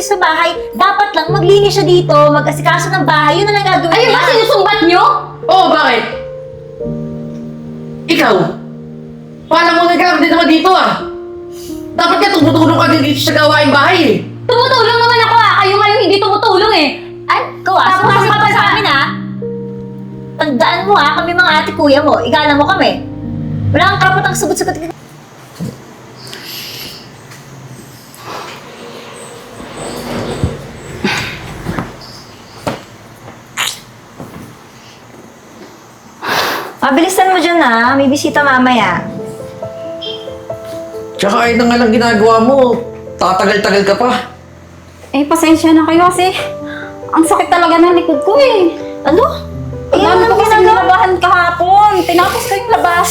dito sa bahay. Dapat lang maglinis siya dito, mag-asikaso ng bahay. Yun na lang gagawin Ayun niya. ba sinusumbat nyo? Oo, bakit? Ikaw? Paano mo nagkakaroon din naman dito Dapat ka tumutulong ka din dito sa gawaing bahay Tumutulong naman ako Kayo nga yung hindi tumutulong eh. Ay, sumasama ka pa sa amin Tandaan mo kami mga ate kuya mo. Igala mo kami. Wala kang karapatang sugot-sugot. Mabilisan mo dyan may bisita mamaya. Tsaka ayun na nga lang ginagawa mo. Tatagal-tagal ka pa. Eh, pasensya na kayo kasi ang sakit talaga ng likod ko eh. Ano? Ang dami ko kasing labahan kahapon. Tinapos ko yung labas.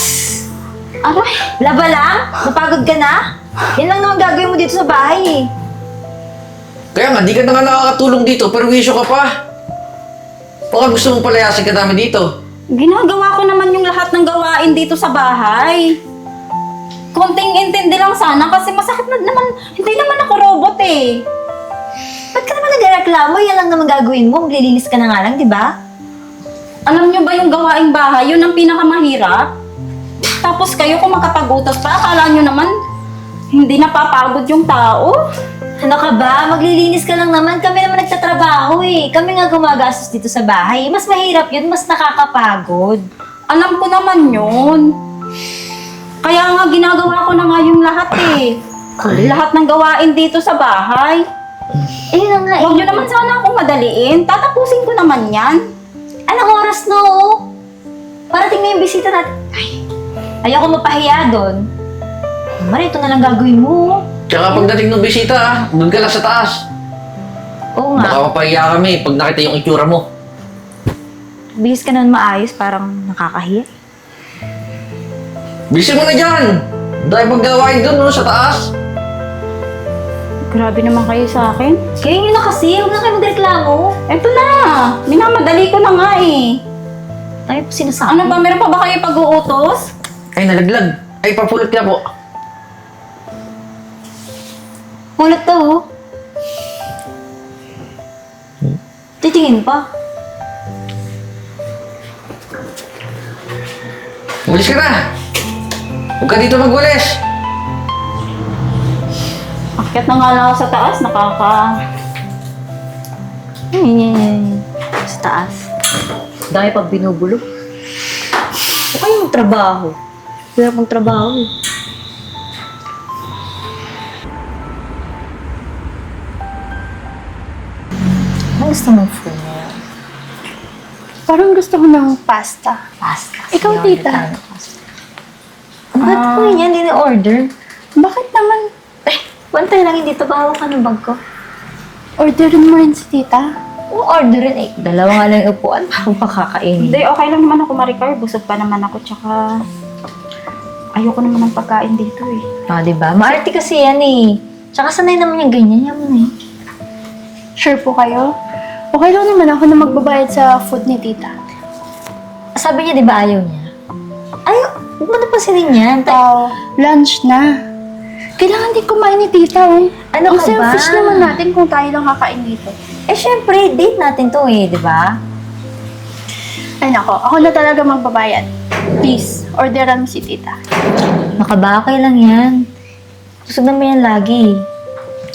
Aray. Laba lang? Napagod ka na? Yan lang naman gagawin mo dito sa bahay Kaya nga, di ka na nga nakakatulong dito, pero wisyo ka pa. Baka gusto mong palayasin ka namin dito. Ginagawa ko naman yung lahat ng gawain dito sa bahay. Konting intindi lang sana kasi masakit na naman. Hindi naman ako robot eh. Ba't ka naman nagreklamo? Yan lang naman gagawin mo. Maglilinis ka na nga lang, di ba? Alam nyo ba yung gawaing bahay? Yun ang pinakamahirap. Tapos kayo kung makapag-utos pa, akala nyo naman hindi napapagod yung tao. Ano ka ba? Maglilinis ka lang naman. Kami naman nagtatrabaho Kami nga gumagastos dito sa bahay. Mas mahirap yun, mas nakakapagod. Alam ko naman yun. Kaya nga ginagawa ko na nga yung lahat eh. Lahat ng gawain dito sa bahay. Eh, yun na nga Huwag nyo naman sana akong madaliin. Tatapusin ko naman yan. Anong oras no? Parating na yung bisita natin. Ayoko mapahiya doon. Mara, ito na lang gagawin mo. Tsaka pagdating ng bisita doon ka lang sa taas. Oo nga. Baka mapahiya kami pag nakita yung itsura mo. Bihis ka naman maayos, parang nakakahiya. Bilisan mo na dyan! Dahil paggawain doon sa taas. Grabe naman kayo sa akin. Kaya yun na kasi, huwag na kayo magreklamo. Eto na. Minamadali ko na nga eh. Tayo po sinasabi. Ano ba? Meron pa ba kayo pag-uutos? Ay, nalaglag. Ay, papulot ka po. Pulot to Titingin pa. Umalis ka na! Huwag ka dito magwalis! Akyat na nga lang ako sa taas. Sa taas. Dahil pag binubulo. Huwag kayo magtrabaho. Wala pang trabaho Ano gusto mong food na yan? Parang gusto ko ng pasta. Pasta. Ikaw, Sige, tita. order tayo ng pasta. Ba't ko yan? Hindi na-order. Bakit naman? Bantay lang dito. Bahawa ka ng bag ko. Orderin mo rin si tita? Orderin dalawa nga lang yung upuan. Bakit pakakainin? Hindi, okay lang naman ako, Maricar. Busog pa naman ako. Tsaka, ayoko naman ng pagkain dito eh. Diba? Maarte kasi yan Tsaka sanay naman yung ganyan. Yan mo Sure po kayo? Okay lang naman ako na magbabayad sa food ni tita. Sabi niya, di ba ayaw niya? Ayaw, huwag mo napansinin yan. Lunch na. Kailangan din kumain ni tita Ano Ang ka ba? selfish naman natin kung tayo lang kakain dito. Syempre, date natin to di ba? Ay nako, ako na talaga magbabayad. Please, orderan mo si tita. Makabakay lang yan. Busog naman yan lagi.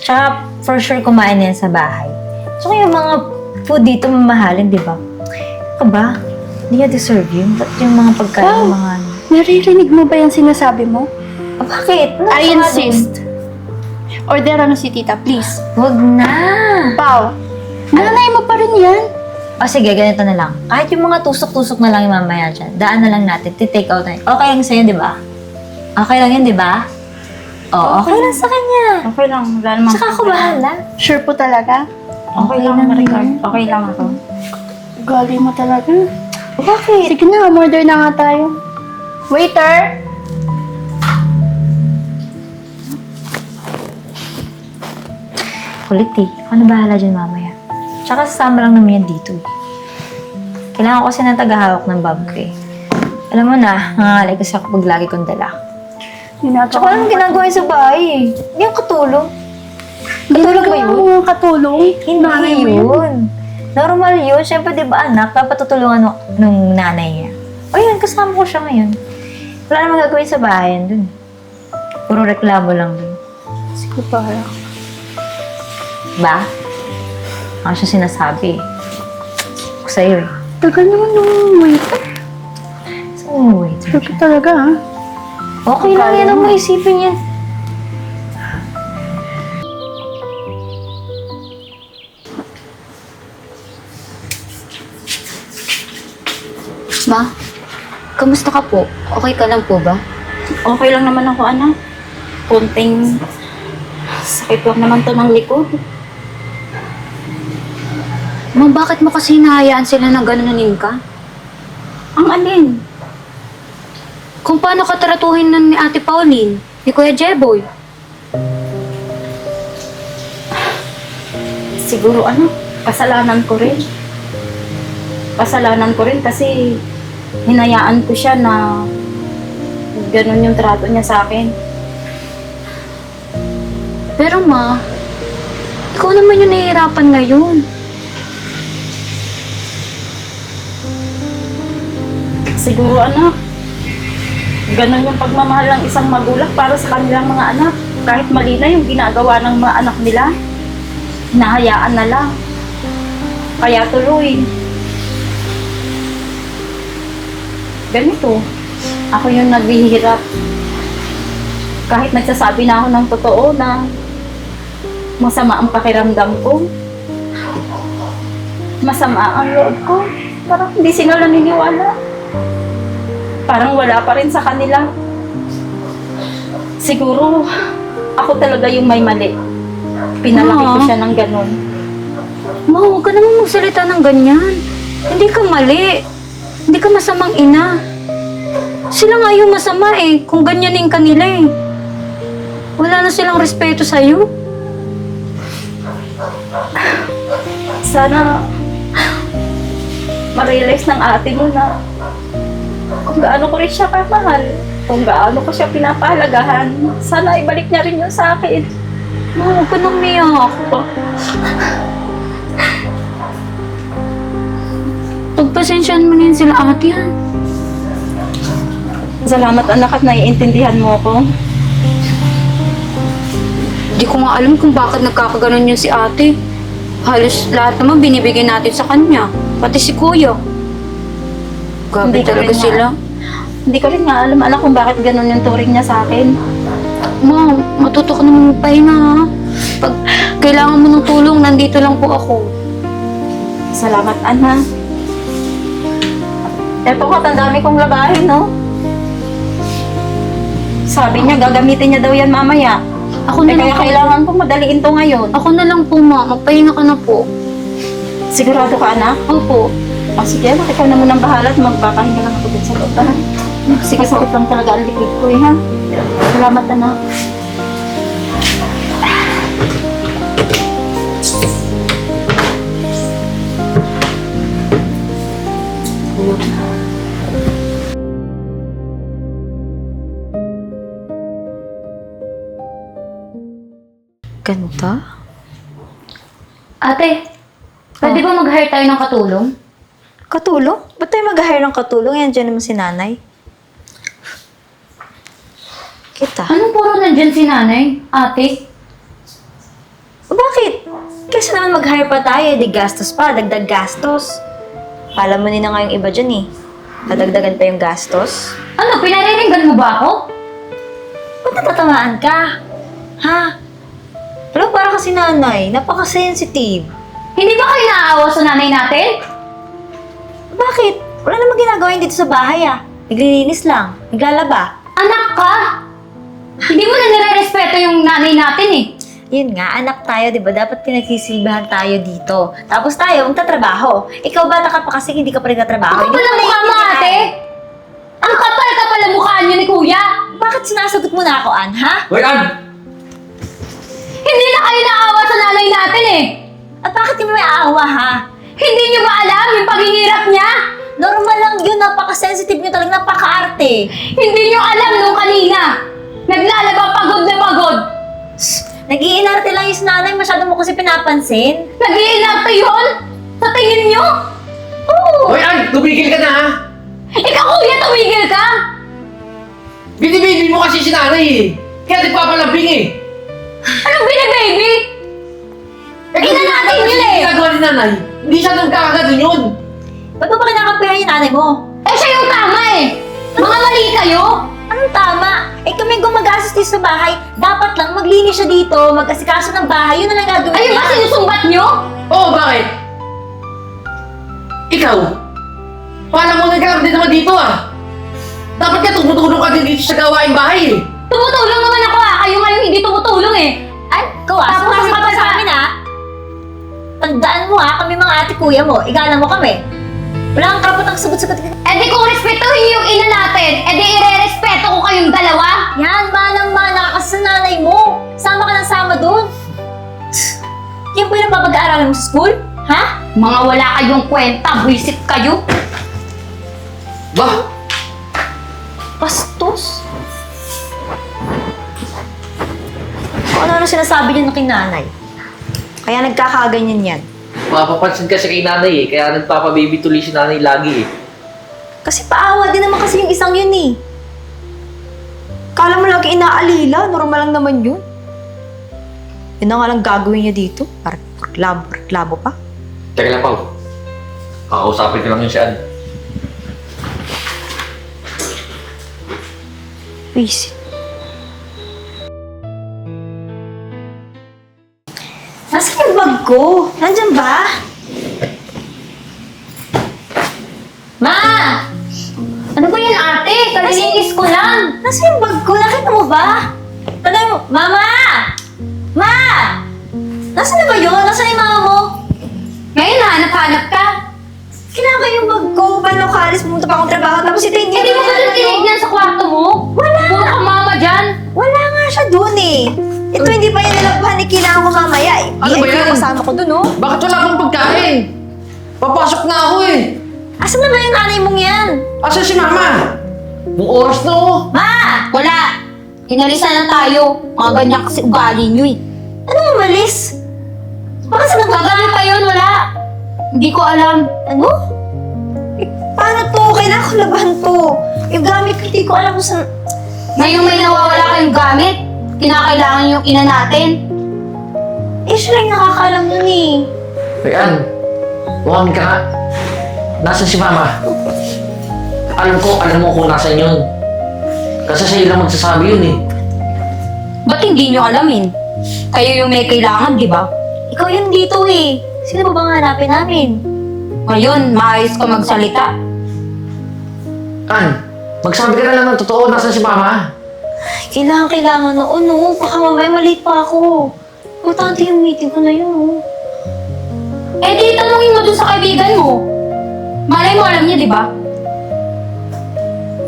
Tsaka, for sure, kumain na yan sa bahay. Tsaka yung mga food dito mamahalin, di ba? Ka ba? Hindi ka deserve yun. Ba't yung mga pagkain, mga Naririnig mo ba yung sinasabi mo? bakit? I insist. Orderan mo si tita, please. Huwag na. Pao, nanay mo pa rin yan. Sige, ganito na lang. Kahit yung mga tusok-tusok na lang yung mamaya dyan, daan na lang natin, take out na yun. Okay lang sa'yo, di ba? Okay lang yun, di ba? Okay lang sa kanya. Okay lang. Wala naman. Saka ako bahala. Sure po talaga? Okay lang, Maricar. Okay lang ako. Gali mo talaga. Bakit? Sige na, order na nga tayo. Waiter! Kulit Ano bahala dyan mamaya? Tsaka sasama lang naman yan dito Kailangan ko kasi ng tagahawak ng bag ko Alam mo na, nangangalay kasi ako pag lagi kong dala. Tsaka anong ginagawa yun sa bahay Hindi ako katulong. Katulong ba yun? Mga katulong? Hindi yun. Normal yun. Siyempre, di ba anak, dapat tutulungan nung nanay niya. O yan, kasama ko siya ngayon. Wala namang gagawin sa bahayan dun. Puro reklamo lang dun. Sige parang. Ba? Ako siya sinasabi. Ako sa'yo eh. Tagal naman nung waiter. Saan mo wait? Tagal talaga ha. Okay lang yan. Ang maisipin yan. Ma, kamusta ka po? Okay ka lang po ba? Okay lang naman ako, anak. Konting sakit lang naman to ng likod. Ma, bakit mo kasi hinahayaan sila na ganunin ka? Ang alin? Kung paano ka tratuhin nun ni Ate Pauline, ni Kuya Jeboy. Siguro kasalanan ko rin. Kasalanan ko rin kasi hinayaan ko siya na ganun yung trato niya sa akin. Pero ma, ikaw naman yung nahihirapan ngayon. Siguro anak, ganun yung pagmamahal ng isang magulang para sa kanilang mga anak. Kahit mali na yung ginagawa ng mga anak nila, hinahayaan na lang. Kaya tuloy, ganito, ako yung naghihirap. Kahit nagsasabi na ako ng totoo na masama ang pakiramdam ko, masama ang loob ko, parang hindi sila naniniwala. Parang wala pa rin sa kanila. Siguro, ako talaga yung may mali. Pinalaki ko siya ng ganun. Ma, huwag ka naman magsalita ng ganyan. Hindi ka mali. Hindi ka masamang ina. Sila nga yung masama eh, kung ganyanin ka nila eh. Wala na silang respeto sa'yo. Sana ma-realize ng ate mo na kung gaano ko rin siya kamahal, kung gaano ko siya pinapahalagahan, sana ibalik niya rin yun sa akin. Ma, huwag ka nang miyak. Pagpasensyahan mo na yun sila ate ha. Salamat anak at naiintindihan mo ko. Di ko nga alam kung bakit nagkakaganon yun si ate. Halos lahat naman binibigay natin sa kanya. Pati si kuya. Grabe talaga sila. Hindi ko rin nga alam anak kung bakit ganon yung turing niya sa akin. Ma, matuto ka naman magpahinga ha. Pag kailangan mo ng tulong, nandito lang po ako. Salamat, Ana. Eto ko, tandami kong labahin, no? Sabi niya, gagamitin niya daw yan mamaya. Ako na Kaya lang kailangan ko madaliin to ngayon. Ako na lang po, ma. Magpahinga ka na po. Sigurado ka, anak? Opo. O sige, ikaw na munang bahala at magpapahinga lang ako dun sa loob, ha? Sige, sakit lang talaga ang likod ko, eh, ha? Salamat, anak. Ganda? Ate, pwede ba mag-hire tayo ng katulong? Katulong? Ba't tayo mag-hire ng katulong? Yan dyan naman si nanay. Kita. Anong puro nandyan si nanay, ate? Bakit? Kasi naman mag-hire pa tayo, di gastos pa, dagdag gastos. Alam mo na nga yung iba dyan eh. Nadagdagan pa yung gastos. Ano, pinariringgan mo ba ako? Ba't natatamaan ka? Ha? Alam, para kasi nanay, napaka-sensitive. Hindi ba kayo naaawa sa nanay natin? Bakit? Wala namang ginagawa yun dito sa bahay ah. Naglilinis lang, naglalaba. Anak ka! Hindi mo na nire-respeto yung nanay natin eh. Yun nga, anak tayo, di ba? Dapat pinagsisilbahan tayo dito. Tapos tayo, magtatrabaho. Ikaw bata ka pa kasi hindi ka pa rin natrabaho. Ang kapal ang mukha mo, ate! Ang kapal-kapal ang mukha niyo ni kuya! Bakit sinasagot mo na ako, Ann, ha? Hoy, Ann! Hindi na kayo naawa sa nanay natin eh! At bakit kami may aawa, ha? Hindi niyo ba alam yung paghihirap niya? Normal lang yun, napaka-sensitive nyo talaga, napaka-arte. Hindi niyo alam nung kanina! Naglalaba pagod na pagod! Nag-iinarte lang yung nanay, masyado mo kasi pinapansin. Nag-iinarte yun? Sa tingin nyo? Oo! Hoy, Ann! Tumigil ka na, ha? Ikaw kuya, tumigil ka! Binibaby mo kasi si nanay, eh. Kaya nagpapalambing, eh. Anong binibaby? Ina natin yun, eh! Ginagawa ni nanay. Hindi siya nagkakaganon yun. Ba't mo ba kinakampihan yung nanay mo? Eh, siya yung tama, eh! Mga mali kayo! Anong tama? Eh kami gumagastos dito sa bahay, dapat lang maglinis siya dito, mag-asikaso ng bahay, yun na lang gagawin Ayun niya. ba sinusumbat nyo? Oo, bakit? Ikaw? Paano mo nagkaroon din naman dito, ah? Dapat ka tumutulong ka din dito sa gawaing bahay, eh. Tumutulong naman ako, ah! Kayo nga yung hindi tumutulong, eh! Ay, kawas, Tapos sumasama ka sa amin ha. Tandaan mo ha, kami mga ate kuya mo, igala mo kami. Wala kang karapatang sagot-sagot. Eh di kung respetuhin yung ina natin, eh di ire-respeto ko kayong dalawa! Yan, manang-mana kasi sa nanay mo. Sama ka ng sama doon. Yan po yung napapag-aaralan mo sa school? Ha? Mga wala kayong kwenta, buisit kayo! Ba? Bastos? Ano sinasabi niyo ng kinanay? Kaya nagkakaganyan yan. Mapapansin kasi kay nanay, eh. Kaya nagpapababy tuloy si nanay lagi, eh. Kasi paawa din naman kasi yung isang yun eh. Kala mo lagi inaalila, normal lang naman yun. Yun na nga lang gagawin niya dito. Reklamo pa. Teka lang, Pao. Kakausapin ko lang yun si Ann. Visit. Nasaan yung bag ko? Nandyan ba? Ma! Ano ba yan ate? Kalilinis ko lang! Nasaan yung bag ko? Nakita mo ba? Tanay mo, Mama! Ma! Nasaan na ba yun? Nasaan yung mama mo? Ngayon hanap-hanap ka! Kailangan yung bag ko. Paano ka alis? Pumunta pa akong trabaho. Tapos ito hindi. Hindi mo ba doon tinignan sa kwarto mo? Wala! Puro kang mama dyan! Wala nga siya doon eh. Ito hindi pa yan nilagpahan eh. Kailangan ko mamaya eh. Ano ba yan? Kasama ko doon oh. Bakit wala akong pagkain? Papasok na ako, eh. Asan na ba yung nanay mong yan? Asa si Mama? Buong oras na, oh. Ma! Wala! Inalisan na tayo. Mga ganyan kasi ugali nyo eh. Ano umalis? Baka sa Gagawin pa yun, wala. Hindi ko alam. Ano? Eh, paano to? Kailangan ko labahan to. Yung gamit ko, hindi ko alam kung saan... Ngayong may nawawala kayong gamit, kinakailangan yung ina natin. Eh, siya lang nakakaalam nun eh. Hey, Ann. Buwan ka nga. Nasaan si Mama? Alam mo kung nasaan yun. Kasi sa'yo lang magsasabi yun, eh. Ba't hindi nyo alamin? Kayo yung may kailangan, di ba? Ikaw yun dito eh. Sino ba bang hanapin namin? Ngayon, maayos ka magsalita. Ann, magsabi ka na lang ng totoo. Nasaan si Mama? Kailangan noon oh. Baka mamaya maliit pa ako. Importante yung meeting ko na yun oh. Eh di tanungin mo dun sa kaibigan mo. Malay mo alam niya, di ba?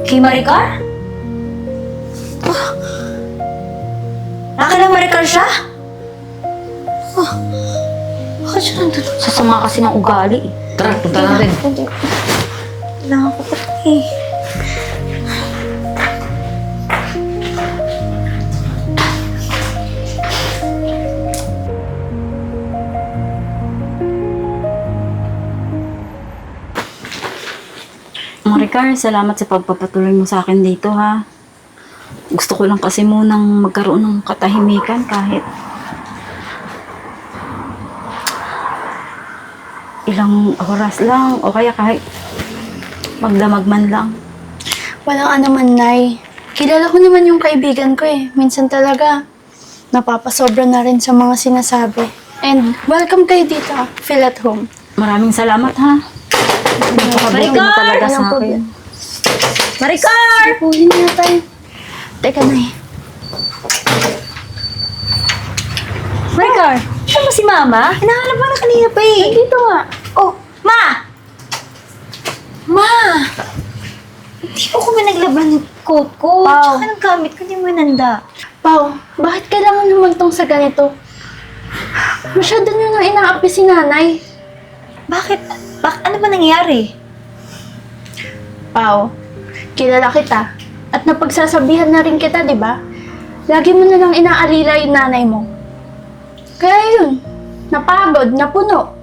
Kay Maricar? Oh. Nakailang Maricar siya? Oh. Bakit siya nandun? Sasama kasi ng ugali eh. Tara, punta natin. Kailangan ko pa eh. Maricar, salamat sa pagpapatuloy mo sa akin dito ha. Gusto ko lang kasi munang magkaroon ng katahimikan kahit ilang oras lang o kaya kahit magdamag man lang. Walang anuman, Nay. Kilala ko naman yung kaibigan ko eh. Minsan talaga, napapasobra na rin sa mga sinasabi. And welcome kayo dito. Feel at home. Maraming salamat ha. Napakabuti mo talaga sa Walang akin. problem. Maricar! Pulin na tayo. Teka, Nay. Maricar! Saan ba si Mama? Hinahanap ba na kanina pa eh? Dito nga. Oh, Ma! Ma! Hindi po ko naglaba ng coat ko. Wow. Tsaka ng gamit ko, hindi mo nanda. Pao, bakit kailangan humantong sa ganito? Masyado nyo nang inaapi si nanay. Bakit? Ano ba nangyari? Pao, kilala kita. At napagsasabihan na rin kita, di ba? Lagi mo na lang inaalila yung nanay mo. Kaya yun, napagod, napuno.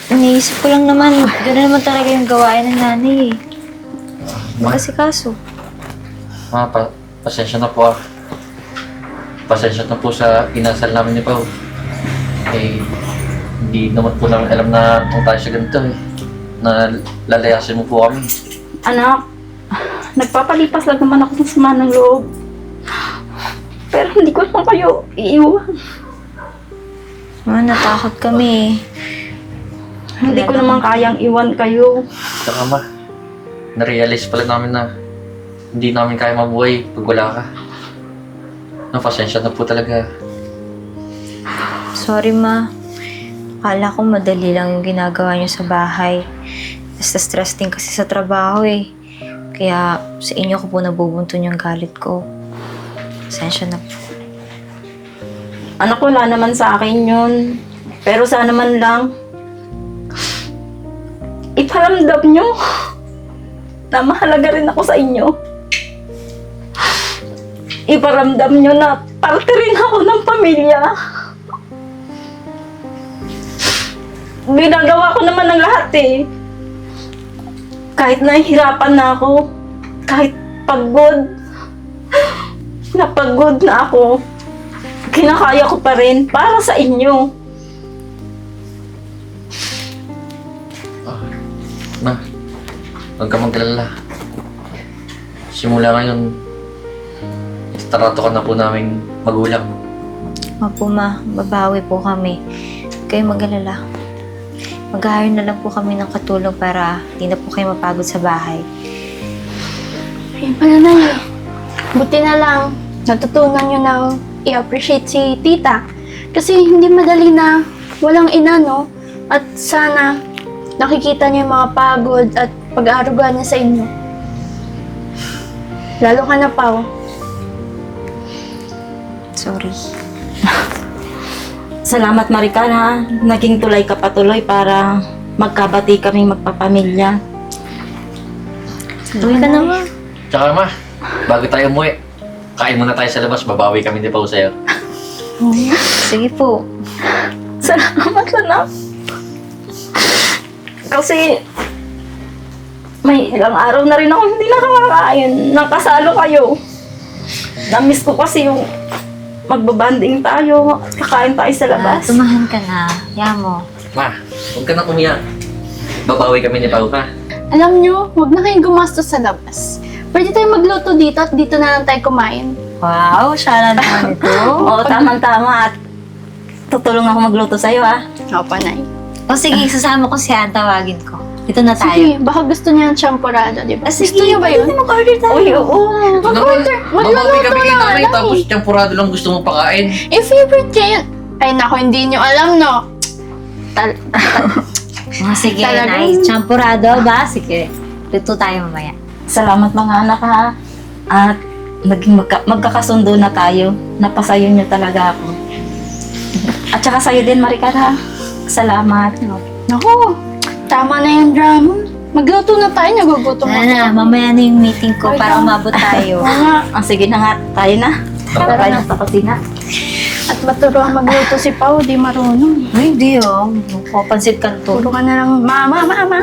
Iniisip ko lang naman, gano'n naman talaga yung gawain ng nanay eh. Kasi kaso. Ma, pasensya na po ah. Pasensya na po sa inasal namin ni Pao. Eh, hindi naman po namin alam na kung tayo sa ganito eh. Na lalayasin mo po kami. Anak, nagpapalipas lang naman ako ng sama ng loob. Pero hindi ko naman kayo iiwan. Ma, natakot kami eh. Hindi ko naman kayang iwan kayo. Tsaka ma, narealize pala namin na hindi namin kaya mabuhay pag wala ka. No, pasensya na po talaga. Sorry ma. Akala ko madali lang yung ginagawa niyo sa bahay. Basta stress din kasi sa trabaho eh. Kaya sa inyo ko po nabubunton yung galit ko. Pasensya na po. Anak, wala naman sa akin yun. Pero sana man lang, iparamdam nyo na mahalaga rin ako sa inyo. Iparamdam nyo na parte rin ako ng pamilya. Ginagawa ko naman ng lahat eh. Kahit nahihirapan na ako, kahit pagod, napagod na ako, kinakaya ko pa rin para sa inyo. Ma, huwag ka magkalala. Simula ngayon, tarato ka na po naming magulang. Opo ma, babawi po kami. Kayo mag-alala. Mag-hire na lang po kami ng katulong para hindi na po kayo mapagod sa bahay. Ayun pala na yun. Buti na lang, natutunan nyo nang i-appreciate si tita. Kasi hindi madali na walang ina, no? At sana nakikita niyo yung mga pagod at pag-aaruga niya sa inyo. Lalo ka na, Pao. Sorry. Salamat, Maricar, ha. Naging tulay ka patuloy para magkabati kaming magpapamilya. Tuloy ka naman. Tsaka ma, bago tayo umuwi, kain muna tayo sa labas, babawi kami ni Pao sa'yo. Sige po. Salamat, anak. Kasi may ilang araw na rin ako hindi nakakakain. Nakasalo kayo. Namiss ko kasi yung magbabanding tayo, kakain tayo sa labas. Tumahan ka na. Yamo. Ma, huwag ka na umiyak. Babawi kami ni Pao, ha? Alam nyo, huwag na kayong gumastos sa labas. Pwede tayong magluto dito at dito na lang tayo kumain. Wow, siya na naman ito. Oo, tamang-tama at tutulong ako magluto sa'yo, ha. Opo, Nay. O sige, sasama ko siya. Tawagin ko. Dito na tayo. Sige, baka gusto niya ng champurado, di ba? Sige, Gusto niyo ba yun? mag-order tayo. Uy, oo. Babawi kami ni na nanay, lang tapos champurado lang gusto mong pakain. Eh, favorite niya yun. Ay, naku, hindi niyo alam, no? Sige, Talagang- nice. Champurado ba? Sige. Luto tayo mamaya. Salamat mga anak, ha. At naging magkakasundo na tayo. Napasayo niyo talaga ako. At saka sa'yo din, Maricar, ha. Salamat. Naku, tama na yung drama. Magluto na tayo, nagugutom Wala ako. na, mamaya na yung meeting ko Ay, para tama. umabot tayo. Oo nga. Sige na nga, tayo na. Tara tayo sa kusina. At maturuan magluto si Pao, di marunong. Ay, hindi oh. Papansit kanto. Puro ka na lang, mama, mama.